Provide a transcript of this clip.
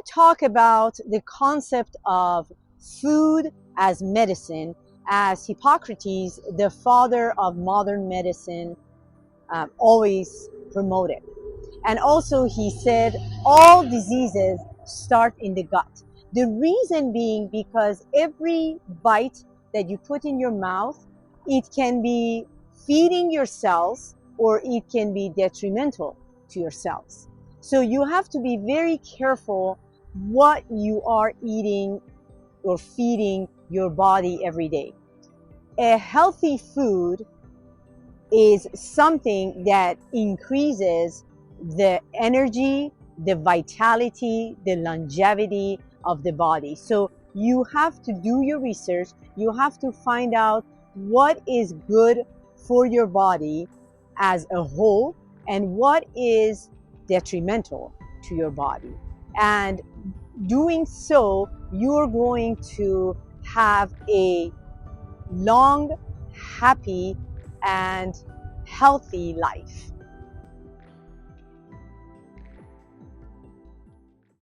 to talk about the concept of food as medicine, as Hippocrates, the father of modern medicine, always promoted. And also he said all diseases start in the gut. The reason being because every bite that you put in your mouth, it can be feeding your cells or it can be detrimental to your cells. So you have to be very careful what you are eating or feeding your body every day. A healthy food is something that increases the energy, the vitality, the longevity of the body. So you have to do your research. You have to find out what is good for your body as a whole and what is detrimental to your body. And doing so, you're going to have a long, happy, and healthy life.